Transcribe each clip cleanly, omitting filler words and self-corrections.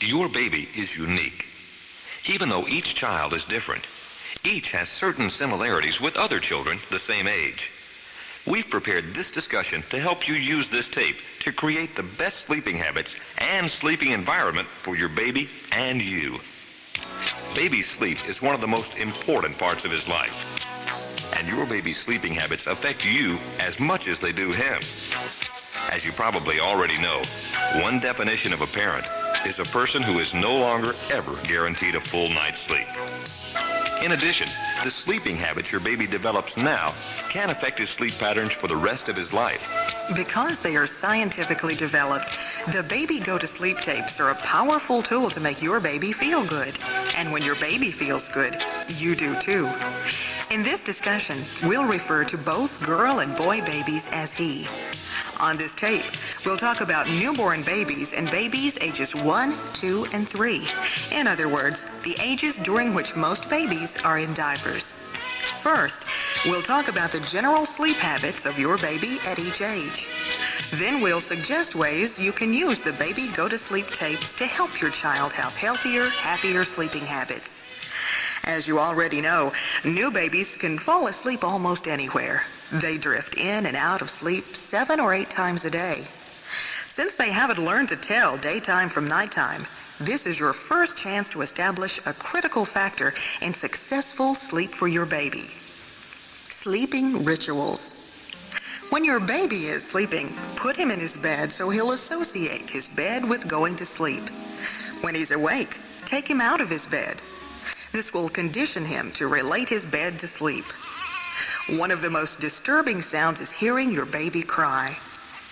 Your baby is unique. Even though each child is different, each has certain similarities with other children the same age. We've prepared this discussion to help you use this tape to create the best sleeping habits and sleeping environment for your baby and you. Baby's sleep is one of the most important parts of his life. And your baby's sleeping habits affect you as much as they do him. As you probably already know, one definition of a parent is a person who is no longer ever guaranteed a full night's sleep. In addition, the sleeping habits your baby develops now can affect his sleep patterns for the rest of his life. Because they are scientifically developed, the Baby Go to Sleep tapes are a powerful tool to make your baby feel good. And when your baby feels good, you do too. In this discussion, we'll refer to both girl and boy babies as he. On this tape, we'll talk about newborn babies and babies ages 1, 2, and 3. In other words, the ages during which most babies are in diapers. First, we'll talk about the general sleep habits of your baby at each age. Then we'll suggest ways you can use the Baby Go to Sleep tapes to help your child have healthier, happier sleeping habits. As you already know, new babies can fall asleep almost anywhere. They drift in and out of sleep 7 or 8 times a day. Since they haven't learned to tell daytime from nighttime, this is your first chance to establish a critical factor in successful sleep for your baby. Sleeping rituals. When your baby is sleeping, put him in his bed so he'll associate his bed with going to sleep. When he's awake, take him out of his bed. This will condition him to relate his bed to sleep. One of the most disturbing sounds is hearing your baby cry.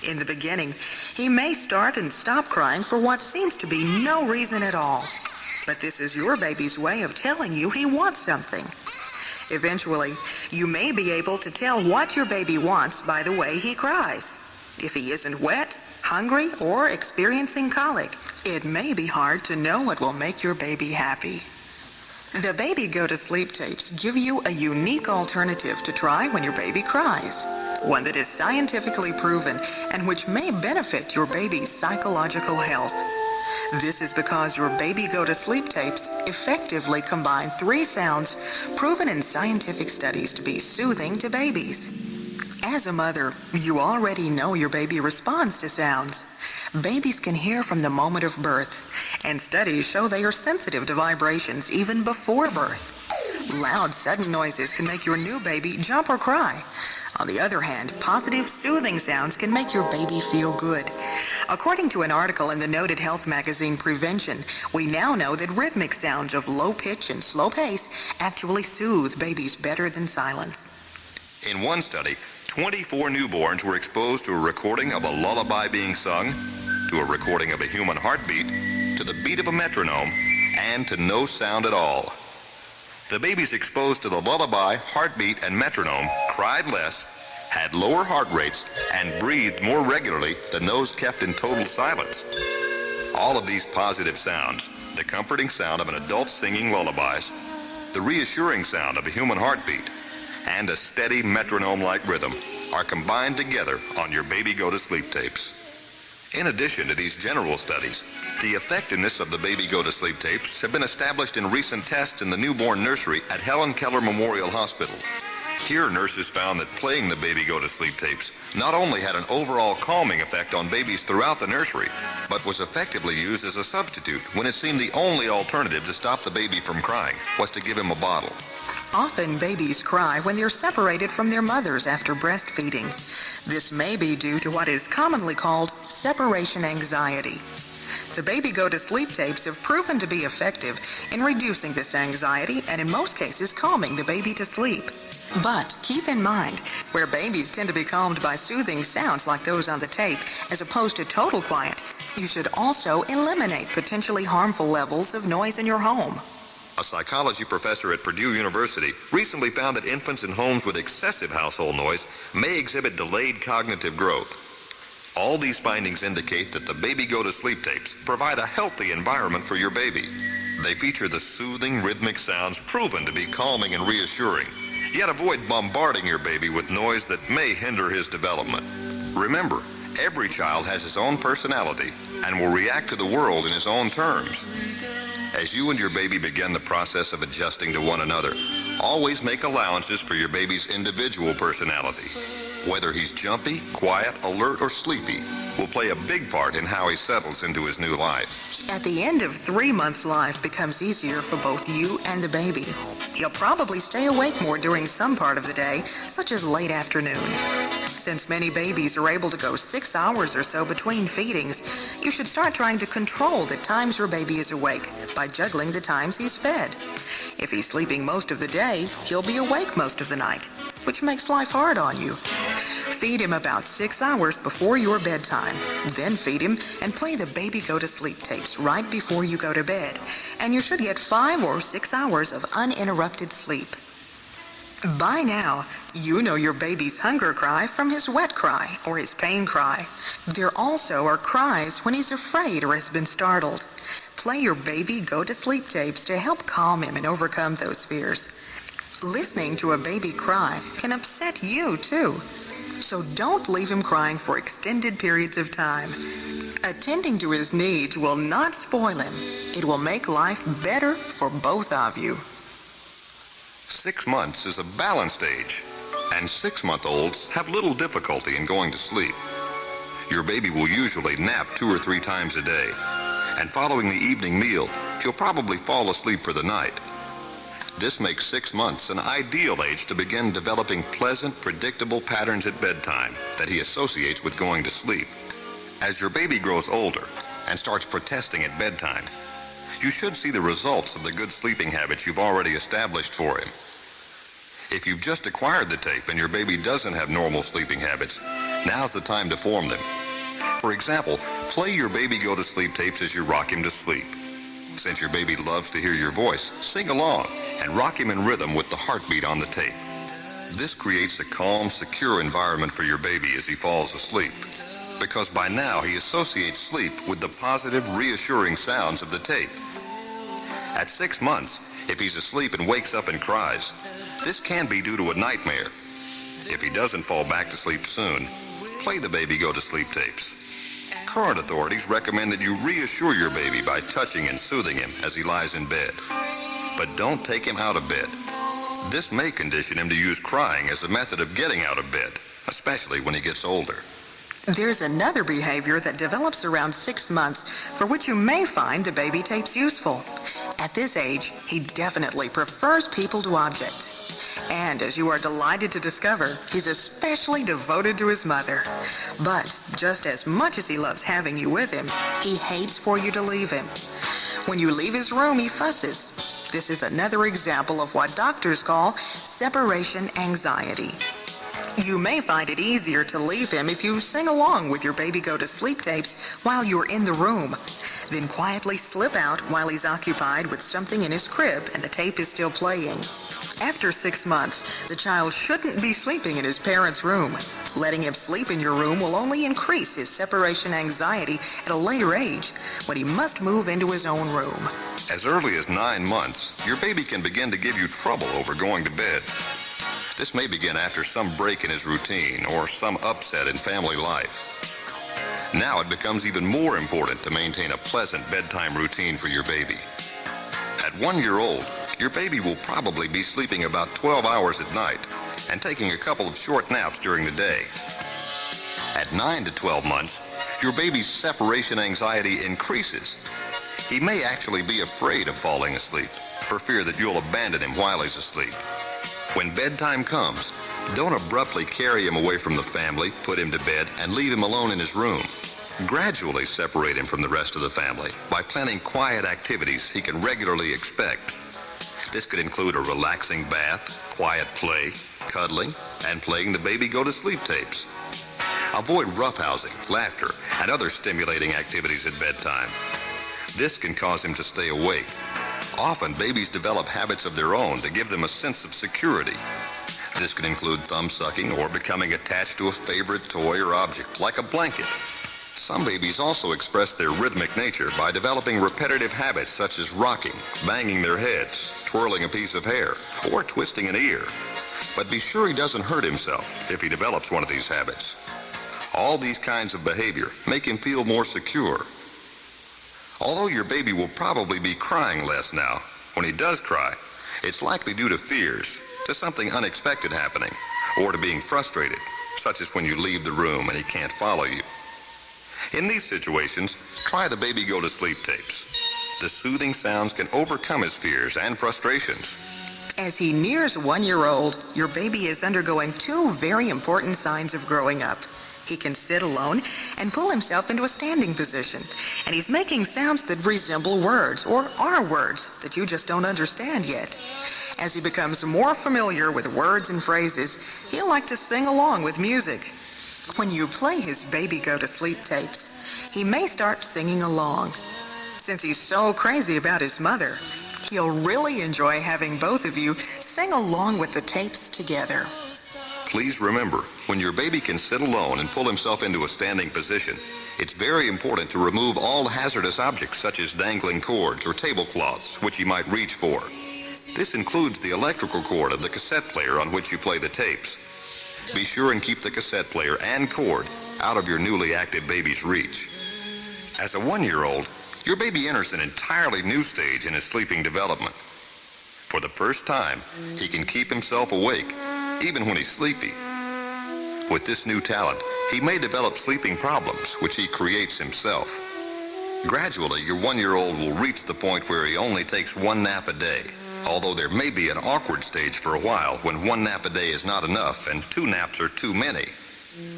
In the beginning, he may start and stop crying for what seems to be no reason at all. But this is your baby's way of telling you he wants something. Eventually, you may be able to tell what your baby wants by the way he cries. If he isn't wet, hungry, or experiencing colic, it may be hard to know what will make your baby happy. The Baby Go to Sleep tapes give you a unique alternative to try when your baby cries, one that is scientifically proven and which may benefit your baby's psychological health. This is because your Baby Go to Sleep tapes effectively combine 3 sounds proven in scientific studies to be soothing to babies. As a mother, you already know your baby responds to sounds. Babies can hear from the moment of birth, and studies show they are sensitive to vibrations even before birth. Loud, sudden noises can make your new baby jump or cry. On the other hand, positive, soothing sounds can make your baby feel good. According to an article in the noted health magazine Prevention, we now know that rhythmic sounds of low pitch and slow pace actually soothe babies better than silence. In one study, 24 newborns were exposed to a recording of a lullaby being sung, to a recording of a human heartbeat, to the beat of a metronome, and to no sound at all. The babies exposed to the lullaby, heartbeat, and metronome cried less, had lower heart rates, and breathed more regularly than those kept in total silence. All of these positive sounds, the comforting sound of an adult singing lullabies, the reassuring sound of a human heartbeat, and a steady metronome-like rhythm are combined together on your Baby Go to Sleep tapes. In addition to these general studies, the effectiveness of the Baby Go to Sleep tapes have been established in recent tests in the newborn nursery at Helen Keller Memorial Hospital. Here, nurses found that playing the Baby Go to Sleep tapes not only had an overall calming effect on babies throughout the nursery, but was effectively used as a substitute when it seemed the only alternative to stop the baby from crying was to give him a bottle. Often babies cry when they're separated from their mothers after breastfeeding. This may be due to what is commonly called separation anxiety. The Baby Go to Sleep tapes have proven to be effective in reducing this anxiety and in most cases calming the baby to sleep. But keep in mind, where babies tend to be calmed by soothing sounds like those on the tape as opposed to total quiet, you should also eliminate potentially harmful levels of noise in your home. A psychology professor at Purdue University recently found that infants in homes with excessive household noise may exhibit delayed cognitive growth. All these findings indicate that the Baby Go to Sleep tapes provide a healthy environment for your baby. They feature the soothing, rhythmic sounds proven to be calming and reassuring, yet avoid bombarding your baby with noise that may hinder his development. Remember, every child has his own personality, and will react to the world in his own terms. As you and your baby begin the process of adjusting to one another, always make allowances for your baby's individual personality. Whether he's jumpy, quiet, alert, or sleepy will play a big part in how he settles into his new life. At the end of 3 months, life becomes easier for both you and the baby. He'll probably stay awake more during some part of the day, such as late afternoon. Since many babies are able to go 6 hours or so between feedings, you should start trying to control the times your baby is awake by juggling the times he's fed. If he's sleeping most of the day, he'll be awake most of the night, which makes life hard on you. Feed him about 6 hours before your bedtime. Then feed him and play the baby go to sleep tapes right before you go to bed. And you should get 5 or 6 hours of uninterrupted sleep. By now, you know your baby's hunger cry from his wet cry or his pain cry. There also are cries when he's afraid or has been startled. Play your baby go to sleep tapes to help calm him and overcome those fears. Listening to a baby cry can upset you too. So don't leave him crying for extended periods of time. Attending to his needs will not spoil him. It will make life better for both of you. 6 months is a balanced age, and 6-month-olds have little difficulty in going to sleep. Your baby will usually nap 2 or 3 times a day, and following the evening meal, he'll probably fall asleep for the night. This makes 6 months an ideal age to begin developing pleasant, predictable patterns at bedtime that he associates with going to sleep. As your baby grows older and starts protesting at bedtime, you should see the results of the good sleeping habits you've already established for him. If you've just acquired the tape and your baby doesn't have normal sleeping habits, now's the time to form them. For example, play your baby go to sleep tapes as you rock him to sleep. Since your baby loves to hear your voice, sing along and rock him in rhythm with the heartbeat on the tape. This creates a calm, secure environment for your baby as he falls asleep, because by now he associates sleep with the positive, reassuring sounds of the tape. At 6 months, if he's asleep and wakes up and cries, this can be due to a nightmare. If he doesn't fall back to sleep soon, play the baby go to sleep tapes. Current authorities recommend that you reassure your baby by touching and soothing him as he lies in bed. But don't take him out of bed. This may condition him to use crying as a method of getting out of bed, especially when he gets older. There's another behavior that develops around 6 months for which you may find the baby tapes useful. At this age, he definitely prefers people to objects. And as you are delighted to discover, he's especially devoted to his mother. But just as much as he loves having you with him, he hates for you to leave him. When you leave his room, he fusses. This is another example of what doctors call separation anxiety. You may find it easier to leave him if you sing along with your baby go to sleep tapes while you're in the room. Then quietly slip out while he's occupied with something in his crib and the tape is still playing. After 6 months, the child shouldn't be sleeping in his parents' room. Letting him sleep in your room will only increase his separation anxiety at a later age when he must move into his own room. As early as 9 months, your baby can begin to give you trouble over going to bed. This may begin after some break in his routine or some upset in family life. Now it becomes even more important to maintain a pleasant bedtime routine for your baby. At 1 year old, your baby will probably be sleeping about 12 hours at night and taking a couple of short naps during the day. At 9 to 12 months, your baby's separation anxiety increases. He may actually be afraid of falling asleep for fear that you'll abandon him while he's asleep. When bedtime comes, don't abruptly carry him away from the family, put him to bed, and leave him alone in his room. Gradually separate him from the rest of the family by planning quiet activities he can regularly expect. This could include a relaxing bath, quiet play, cuddling, and playing the baby go to sleep tapes. Avoid roughhousing, laughter, and other stimulating activities at bedtime. This can cause him to stay awake. Often, babies develop habits of their own to give them a sense of security. This can include thumb-sucking or becoming attached to a favorite toy or object, like a blanket. Some babies also express their rhythmic nature by developing repetitive habits such as rocking, banging their heads, twirling a piece of hair, or twisting an ear. But be sure he doesn't hurt himself if he develops one of these habits. All these kinds of behavior make him feel more secure, Although your baby will probably be crying less now, when he does cry, it's likely due to fears, to something unexpected happening, or to being frustrated, such as when you leave the room and he can't follow you. In these situations, try the Baby Go to Sleep tapes. The soothing sounds can overcome his fears and frustrations. As he nears 1 year old, your baby is undergoing two very important signs of growing up. He can sit alone and pull himself into a standing position, and he's making sounds that resemble words or are words that you just don't understand yet. As he becomes more familiar with words and phrases, he'll like to sing along with music. When you play his Baby Go to Sleep tapes, he may start singing along. Since he's so crazy about his mother, he'll really enjoy having both of you sing along with the tapes together. Please remember, when your baby can sit alone and pull himself into a standing position, it's very important to remove all hazardous objects such as dangling cords or tablecloths, which he might reach for. This includes the electrical cord of the cassette player on which you play the tapes. Be sure and keep the cassette player and cord out of your newly active baby's reach. As a 1 year old, your baby enters an entirely new stage in his sleeping development. For the first time, he can keep himself awake, even when he's sleepy. With this new talent, he may develop sleeping problems, which he creates himself. Gradually, your 1 year old will reach the point where he only takes one nap a day, although there may be an awkward stage for a while when one nap a day is not enough and 2 naps are too many.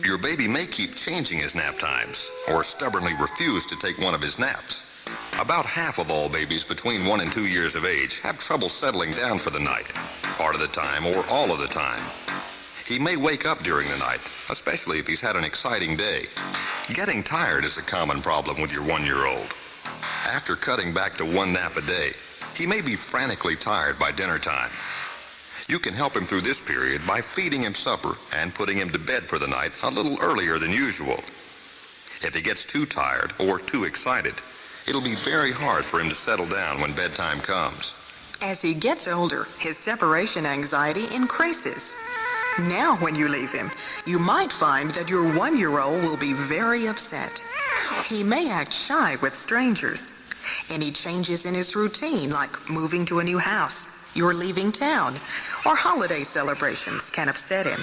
Your baby may keep changing his nap times or stubbornly refuse to take one of his naps. About half of all babies between 1 and 2 years of age have trouble settling down for the night, part of the time or all of the time. He may wake up during the night, especially if he's had an exciting day. Getting tired is a common problem with your 1 year old. After cutting back to 1 nap a day, he may be frantically tired by dinner time. You can help him through this period by feeding him supper and putting him to bed for the night a little earlier than usual. If he gets too tired or too excited, it'll be very hard for him to settle down when bedtime comes. As he gets older, his separation anxiety increases. Now, when you leave him, you might find that your 1 year old will be very upset. He may act shy with strangers. Any changes in his routine, like moving to a new house, you're leaving town, or holiday celebrations can upset him.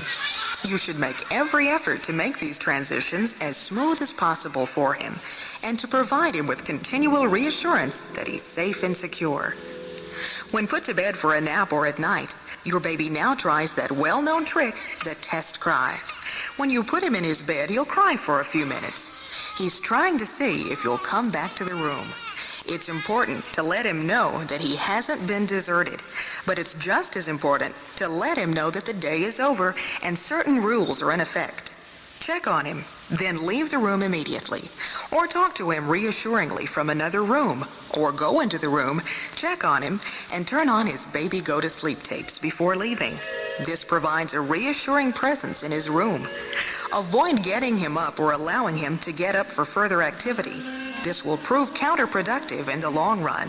You should make every effort to make these transitions as smooth as possible for him and to provide him with continual reassurance that he's safe and secure. When put to bed for a nap or at night, your baby now tries that well-known trick, the test cry. When you put him in his bed, he'll cry for a few minutes. He's trying to see if you'll come back to the room. It's important to let him know that he hasn't been deserted, but it's just as important to let him know that the day is over and certain rules are in effect. Check on him, then leave the room immediately, or talk to him reassuringly from another room, or go into the room, check on him, and turn on his Baby Go to Sleep tapes before leaving. This provides a reassuring presence in his room. Avoid getting him up or allowing him to get up for further activity. This will prove counterproductive in the long run.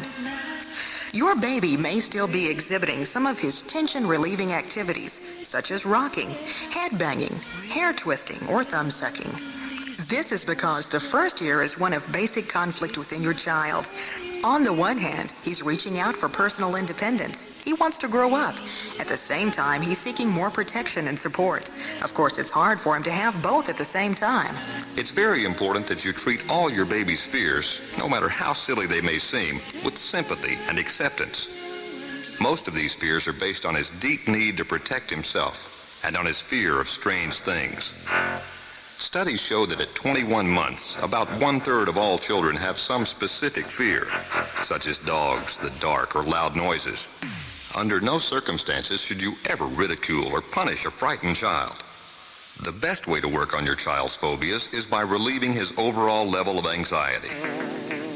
Your baby may still be exhibiting some of his tension-relieving activities, such as rocking, head banging, hair twisting, or thumb sucking. This is because the first year is one of basic conflict within your child. On the one hand, he's reaching out for personal independence. He wants to grow up. At the same time, he's seeking more protection and support. Of course, it's hard for him to have both at the same time. It's very important that you treat all your baby's fears, no matter how silly they may seem, with sympathy and acceptance. Most of these fears are based on his deep need to protect himself and on his fear of strange things. Studies show that at 21 months, about 1/3 of all children have some specific fear, such as dogs, the dark, or loud noises. Under no circumstances should you ever ridicule or punish a frightened child. The best way to work on your child's phobias is by relieving his overall level of anxiety.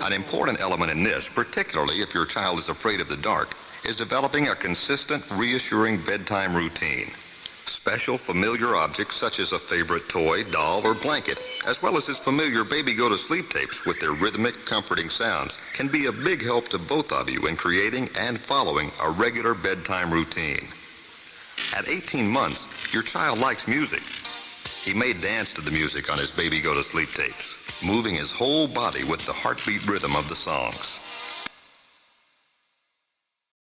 An important element in this, particularly if your child is afraid of the dark, is developing a consistent, reassuring bedtime routine. Special familiar objects such as a favorite toy, doll, or blanket, as well as his familiar Baby Go to Sleep tapes with their rhythmic, comforting sounds, can be a big help to both of you in creating and following a regular bedtime routine. At 18 months, your child likes music. He may dance to the music on his Baby Go to Sleep tapes, moving his whole body with the heartbeat rhythm of the songs.